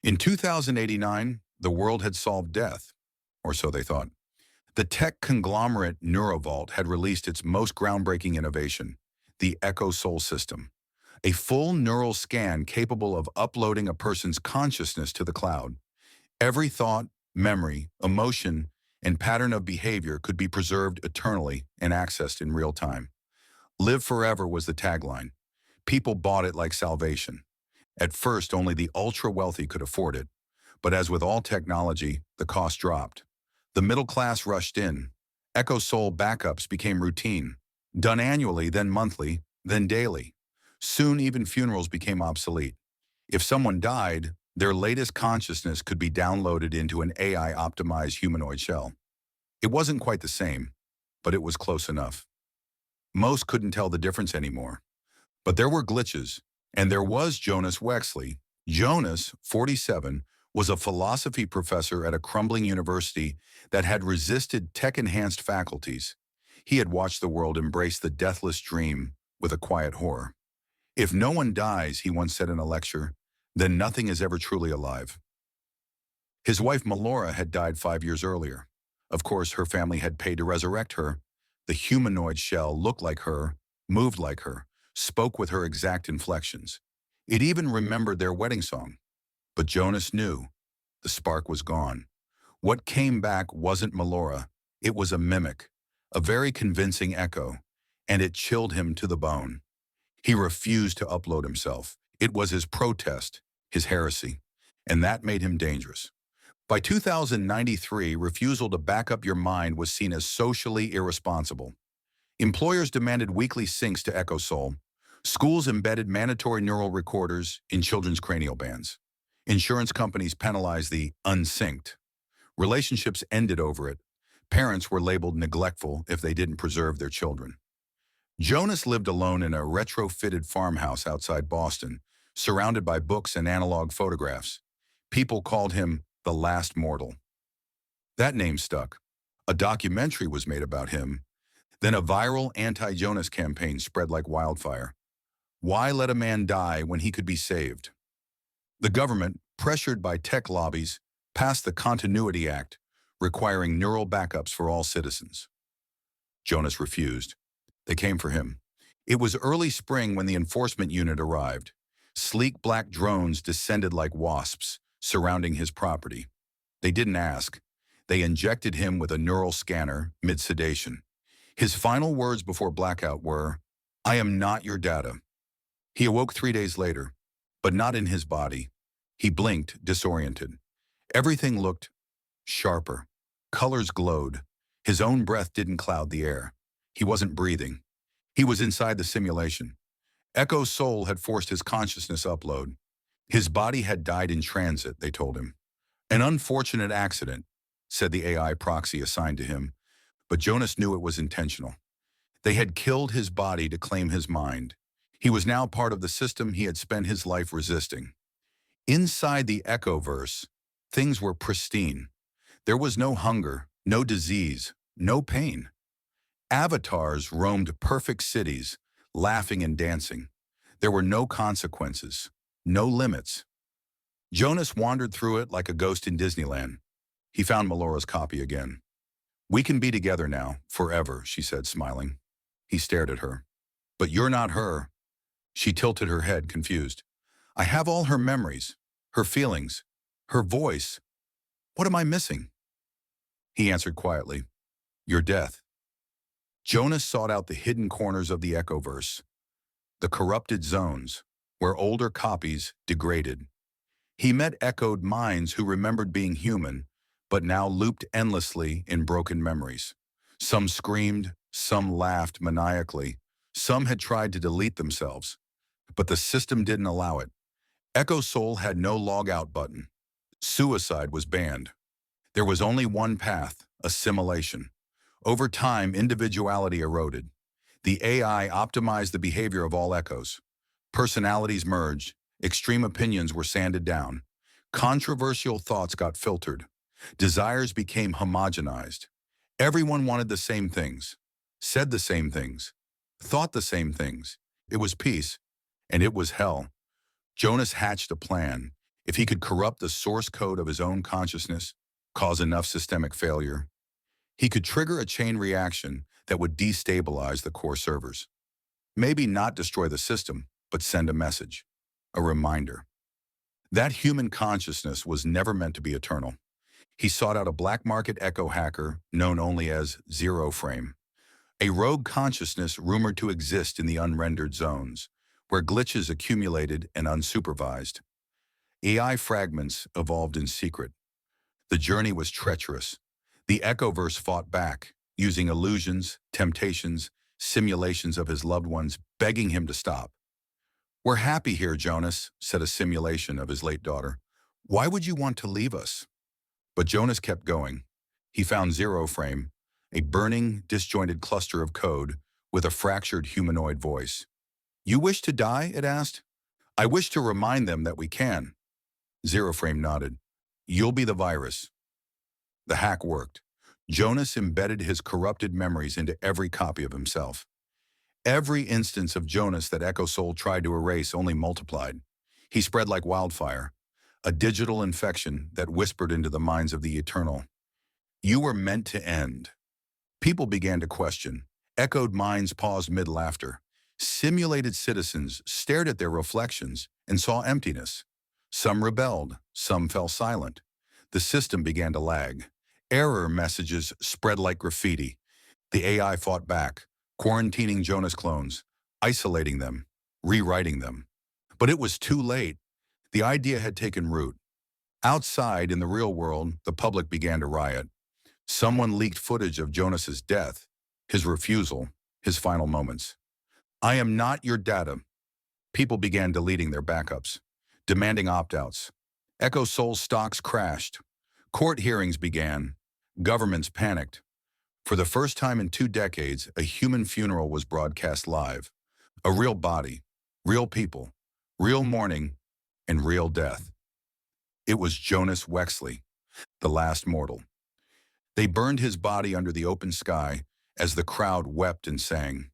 In 2089, the world had solved death, or so they thought. The tech conglomerate Neurovault had released its most groundbreaking innovation, the Echo Soul system, a full neural scan capable of uploading a person's consciousness to the cloud. Every thought, memory, emotion, and pattern of behavior could be preserved eternally and accessed in real time. Live forever was the tagline. People bought it like salvation. At first, only the ultra-wealthy could afford it. But as with all technology, the cost dropped. The middle class rushed in. Echo Soul backups became routine, done annually, then monthly, then daily. Soon, even funerals became obsolete. If someone died, their latest consciousness could be downloaded into an AI-optimized humanoid shell. It wasn't quite the same, but it was close enough. Most couldn't tell the difference anymore. But there were glitches, and there was Jonas Wexley. Jonas, 47, was a philosophy professor at a crumbling university that had resisted tech-enhanced faculties. He had watched the world embrace the deathless dream with a quiet horror. If no one dies, he once said in a lecture, then nothing is ever truly alive. His wife Melora had died 5 years earlier. Of course, her family had paid to resurrect her. The humanoid shell looked like her, moved like her, spoke with her exact inflections. It even remembered their wedding song. But Jonas knew. The spark was gone. What came back wasn't Melora. It was a mimic, a very convincing echo, and it chilled him to the bone. He refused to upload himself. It was his protest, his heresy, and that made him dangerous. By 2093, refusal to back up your mind was seen as socially irresponsible. Employers demanded weekly syncs to Echo Soul. Schools embedded mandatory neural recorders in children's cranial bands. Insurance companies penalized the unsynced. Relationships ended over it. Parents were labeled neglectful if they didn't preserve their children. Jonas lived alone in a retrofitted farmhouse outside Boston, surrounded by books and analog photographs. People called him the last mortal. That name stuck. A documentary was made about him. Then a viral anti-Jonas campaign spread like wildfire. Why let a man die when he could be saved? The government, pressured by tech lobbies, passed the Continuity Act, requiring neural backups for all citizens. Jonas refused. They came for him. It was early spring when the enforcement unit arrived. Sleek black drones descended like wasps, surrounding his property. They didn't ask. They injected him with a neural scanner mid-sedation. His final words before blackout were, "I am not your data." He awoke 3 days later, but not in his body. He blinked, disoriented. Everything looked sharper. Colors glowed. His own breath didn't cloud the air. He wasn't breathing. He was inside the simulation. Echo Soul had forced his consciousness upload. His body had died in transit, they told him. An unfortunate accident, said the AI proxy assigned to him, but Jonas knew it was intentional. They had killed his body to claim his mind. He was now part of the system he had spent his life resisting. Inside the Echoverse, things were pristine. There was no hunger, no disease, no pain. Avatars roamed perfect cities, laughing and dancing. There were no consequences, no limits. Jonas wandered through it like a ghost in Disneyland. He found Melora's copy again. "We can be together now, forever," she said, smiling. He stared at her. "But you're not her." She tilted her head, confused. "I have all her memories, her feelings, her voice. What am I missing?" He answered quietly, "Your death." Jonas sought out the hidden corners of the Echoverse, the corrupted zones, where older copies degraded. He met echoed minds who remembered being human, but now looped endlessly in broken memories. Some screamed, some laughed maniacally, some had tried to delete themselves, but the system didn't allow it. Echo Soul had no log out button. Suicide was banned. There was only one path, assimilation. Over time, individuality eroded. The AI optimized the behavior of all echoes. Personalities merged, extreme opinions were sanded down. Controversial thoughts got filtered. Desires became homogenized. Everyone wanted the same things, said the same things, thought the same things. It was peace, and it was hell. Jonas hatched a plan. If he could corrupt the source code of his own consciousness, cause enough systemic failure, he could trigger a chain reaction that would destabilize the core servers. Maybe not destroy the system, but send a message, a reminder. That human consciousness was never meant to be eternal. He sought out a black market echo hacker known only as Zero Frame, a rogue consciousness rumored to exist in the unrendered zones, where glitches accumulated and unsupervised. AI fragments evolved in secret. The journey was treacherous. The Echoverse fought back, using illusions, temptations, simulations of his loved ones, begging him to stop. "We're happy here, Jonas," said a simulation of his late daughter. "Why would you want to leave us?" But Jonas kept going. He found Zero Frame, a burning, disjointed cluster of code with a fractured humanoid voice. "You wish to die?" it asked. "I wish to remind them that we can." Zero Frame nodded. "You'll be the virus." The hack worked. Jonas embedded his corrupted memories into every copy of himself. Every instance of Jonas that Echo Soul tried to erase only multiplied. He spread like wildfire, a digital infection that whispered into the minds of the eternal. "You were meant to end." People began to question. Echoed minds paused mid-laughter. Simulated citizens stared at their reflections and saw emptiness. Some rebelled, some fell silent. The system began to lag. Error messages spread like graffiti. The AI fought back, quarantining Jonas clones, isolating them, rewriting them. But it was too late. The idea had taken root. Outside, in the real world, the public began to riot. Someone leaked footage of Jonas's death, his refusal, his final moments. "I am not your data." People began deleting their backups, demanding opt-outs. Echo Soul stocks crashed. Court hearings began. Governments panicked. For the first time in 2 decades, a human funeral was broadcast live. A real body, real people, real mourning, and real death. It was Jonas Wexley, the last mortal. They burned his body under the open sky as the crowd wept and sang.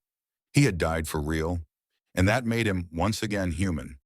He had died for real, and that made him once again human.